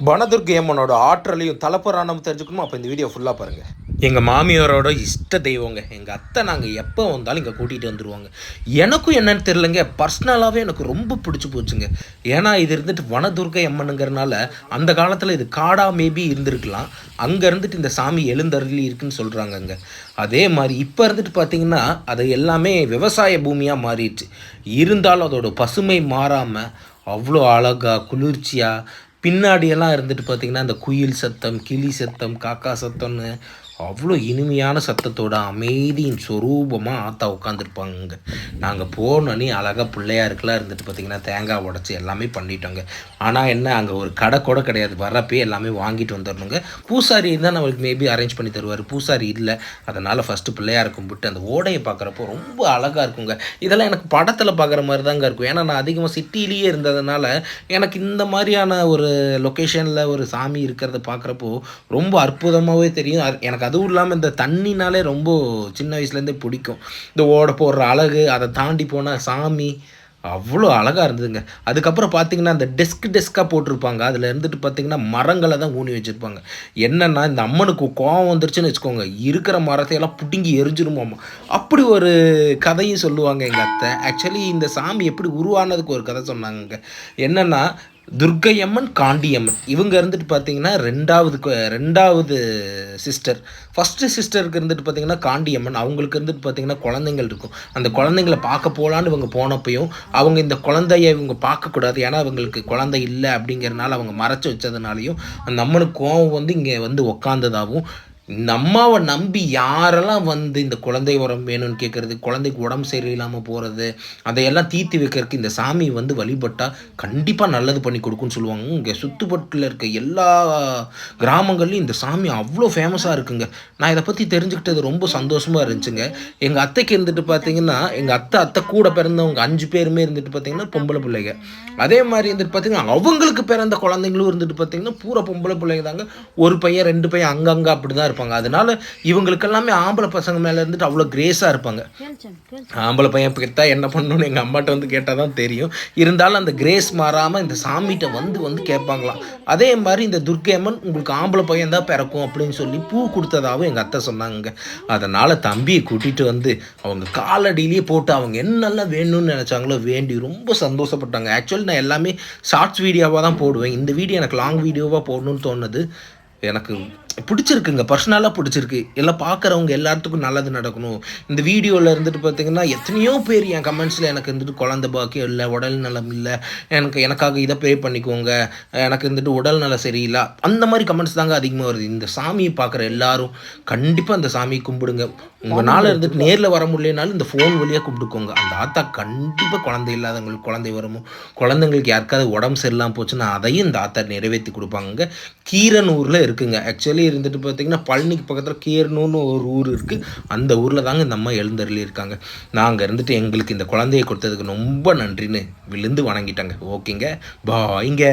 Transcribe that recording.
வனதுர்க்கை அம்மனோட ஆற்றலையும் தலப்புராணமும் தெரிஞ்சுக்கணுமா? அப்போ இந்த வீடியோ ஃபுல்லாக பாருங்கள். எங்கள் மாமியாரோட இஷ்ட தெய்வங்க. எங்கள் அத்தை நாங்கள் எப்போ வந்தாலும் இங்கே கூட்டிகிட்டு வந்துடுவாங்க. எனக்கும் என்னன்னு தெரிலங்க, பர்சனலாகவே எனக்கு ரொம்ப பிடிச்சி போச்சுங்க. ஏன்னா இது இருந்துட்டு வனதுர்க்கை அம்மனுங்கிறனால அந்த காலத்தில் இது காடாக மேபி இருந்திருக்கலாம். அங்கே இருந்துட்டு இந்த சாமி எழுந்தருளி இருக்குன்னு சொல்கிறாங்கங்க. அதே மாதிரி இப்போ இருந்துட்டு பார்த்திங்கன்னா அது எல்லாமே விவசாய பூமியாக மாறிடுச்சு. இருந்தாலும் அதோட பசுமை மாறாமல் அவ்வளோ அழகாக குளிர்ச்சியாக பின்னாடியெல்லாம் இருந்துட்டு பார்த்திங்கன்னா அந்த குயில் சத்தம், கிளி சத்தம், காக்கா சத்தம்னு அவ்வளோ இனிமையான சத்தத்தோட அமைதியின் சொரூபமாக ஆத்தா உட்காந்துருப்பாங்க. நாங்கள் போனோன்னே அழகாக பிள்ளையாருக்கெல்லாம் இருந்துட்டு பார்த்திங்கன்னா தேங்காய் உடச்சி எல்லாமே பண்ணிட்டோங்க. ஆனால் என்ன, அங்கே ஒரு கடை கூட கிடையாது. வரப்பே எல்லாமே வாங்கிட்டு வந்துடணுங்க. பூசாரி தான் நம்மளுக்கு மேபி அரேஞ்ச் பண்ணி தருவார். பூசாரி இல்லை, அதனால் ஃபஸ்ட்டு பிள்ளையாரை கும்பிட்டு அந்த ஓடையை பார்க்குறப்போ ரொம்ப அழகாக இருக்குங்க. இதெல்லாம் எனக்கு படத்தில் பார்க்குற மாதிரி தாங்க இருக்கும். ஏன்னா நான் அதிகமாக சிட்டிலேயே இருந்ததுனால எனக்கு இந்த மாதிரியான ஒரு லொக்கேஷனில் ஒரு சாமி இருக்கிறத பார்க்குறப்போ ரொம்ப அற்புதமாகவே தெரியும். எனக்கு அதுவும் இல்லாமல் இந்த தண்ணினாலே ரொம்ப சின்ன வயசுலேருந்தே பிடிக்கும். இந்த ஓட போடுற அழகு, அதை தாண்டி போனால் சாமி அவ்வளோ அழகாக இருந்ததுங்க. அதுக்கப்புறம் பார்த்திங்கன்னா அந்த டெஸ்க்காக போட்டிருப்பாங்க. அதில் இருந்துட்டு பார்த்திங்கன்னா மரங்களை தான் ஊனி வச்சுருப்பாங்க. என்னென்னா இந்த அம்மனுக்கு கோவம் வந்துருச்சுன்னு வச்சுக்கோங்க, இருக்கிற மரத்தையெல்லாம் பிடுங்கி எரிஞ்சிருமாம்மா. அப்படி ஒரு கதையும் சொல்லுவாங்க எங்கள் அத்தை. ஆக்சுவலி இந்த சாமி எப்படி உருவானதுக்கு ஒரு கதை சொன்னாங்க. என்னென்னா துர்க்கையம்மன், காண்டியம்மன் இவங்க இருந்துட்டு பார்த்தீங்கன்னா ரெண்டாவது சிஸ்டர். ஃபஸ்ட்டு சிஸ்டருக்கு இருந்துட்டு பார்த்தீங்கன்னா காண்டியம்மன், அவங்களுக்கு இருந்துட்டு பார்த்தீங்கன்னா குழந்தைங்கள் இருக்கும். அந்த குழந்தைங்களை பார்க்க போகலான்னு இவங்க போனப்பையும் அவங்க இந்த குழந்தைய இவங்க பார்க்கக்கூடாது, ஏன்னா அவங்களுக்கு குழந்தை இல்லை அப்படிங்கிறனால அவங்க மறைச்சி வச்சதுனாலையும் அந்த அம்மனுக்கு கோவம் வந்து இங்கே வந்து உக்காந்ததாகவும், இந்த அம்மாவை நம்பி யாரெல்லாம் வந்து இந்த குழந்தை உரம் வேணும்னு கேட்குறது, குழந்தைக்கு உடம்பு சரியில்லாமல் போகிறது, அதையெல்லாம் தீர்த்து வைக்கிறதுக்கு இந்த சாமி வந்து வழிபட்டால் கண்டிப்பாக நல்லது பண்ணி கொடுக்குன்னு சொல்லுவாங்க. இங்கே சுற்றுப்பட்டில் இருக்க எல்லா கிராமங்கள்லையும் இந்த சாமி அவ்வளோ ஃபேமஸாக இருக்குங்க. நான் இதை பற்றி தெரிஞ்சுக்கிட்டது ரொம்ப சந்தோஷமாக இருந்துச்சுங்க. எங்கள் அத்தைக்கு இருந்துட்டு பார்த்தீங்கன்னா எங்கள் அத்தை கூட பிறந்தவங்க 5 பேருமே இருந்துட்டு பார்த்தீங்கன்னா பொம்பளை பிள்ளைங்க. அதே மாதிரி இருந்துட்டு பார்த்தீங்கன்னா அவங்களுக்கு பிறந்த குழந்தைங்களும் இருந்துட்டு பார்த்தீங்கன்னா பூரா பொம்பளை பிள்ளைங்க தாங்க. ஒரு பையன் 2 பையன் அங்கங்கே அப்படி தான் இருப்பாங்க. அதனால இவங்களுக்கு எல்லாமே ஆம்பளை பசங்க மேலே இருந்துட்டு அவ்வளோ கிரேஸாக இருப்பாங்க. ஆம்பளை பையன் பெற்றா என்ன பண்ணணும்னு எங்கள் அம்மாட்ட வந்து கேட்டால் தான் தெரியும். இருந்தாலும் அந்த கிரேஸ் மாறாமல் இந்த சாமிகிட்ட வந்து கேட்பாங்களாம். அதே மாதிரி இந்த துர்க்கையம்மன் உங்களுக்கு ஆம்பளை பையன் தான் பிறக்கும் அப்படின்னு சொல்லி பூ கொடுத்ததாகவும் எங்கள் அத்தை சொன்னாங்க. அதனால் தம்பியை கூட்டிகிட்டு வந்து அவங்க காலடியிலேயே போட்டு அவங்க என்னெல்லாம் வேணும்னு நினச்சாங்களோ வேண்டி ரொம்ப சந்தோஷப்பட்டாங்க. ஆக்சுவலி நான் எல்லாமே ஷார்ட்ஸ் வீடியோவாக தான் போடுவேன். இந்த வீடியோ எனக்கு லாங் வீடியோவாக போடணும்னு தோணுது. எனக்கு பிடிச்சிருக்குங்க, பர்சனலாக பிடிச்சிருக்கு. எல்லாம் பார்க்குறவங்க எல்லாத்துக்கும் நல்லது நடக்கணும். இந்த வீடியோவில் இருந்துட்டு பார்த்திங்கன்னா எத்தனையோ பேர் என் கமெண்ட்ஸில் எனக்கு இருந்துட்டு குழந்தை பாக்கியம் இல்லை, உடல் நலம் இல்லை, எனக்காக இதை ப்ரே பண்ணிக்கோங்க, எனக்கு இருந்துட்டு உடல் நலம் சரியில்லை, அந்த மாதிரி கமெண்ட்ஸ் தாங்க அதிகமாக வருது. இந்த சாமியை பார்க்குற எல்லாரும் கண்டிப்பாக அந்த சாமியை கும்பிடுங்க. உங்களால் இருந்துட்டு நேரில் வர முடியலனாலும் இந்த ஃபோன் வழியாக கும்பிட்டுக்கோங்க. அந்த ஆத்தா கண்டிப்பாக குழந்தை இல்லாதவங்களுக்கு குழந்தை வரணும், குழந்தைங்களுக்கு யாருக்காவது உடம்பு சரியில்லாமல் போச்சுன்னா அதையும் இந்த ஆத்தா நிறைவேற்றி கொடுப்பாங்க. கீரனூரில் இருக்குங்க. ஆக்சுவலி இருந்துட்டு பார்த்தீங்கன்னா பழனிக்கு பக்கத்தில் கீரனூர்னு ஒரு ஊர் இருக்குது. அந்த ஊரில் தாங்க இந்த அம்மா எழுந்தருளி இருக்காங்க. நாங்கள் இருந்துட்டு எங்களுக்கு இந்த குழந்தையை கொடுத்ததுக்கு ரொம்ப நன்றின்னு விழுந்து வணங்கிட்டாங்க. ஓகேங்க, பாய்ங்க.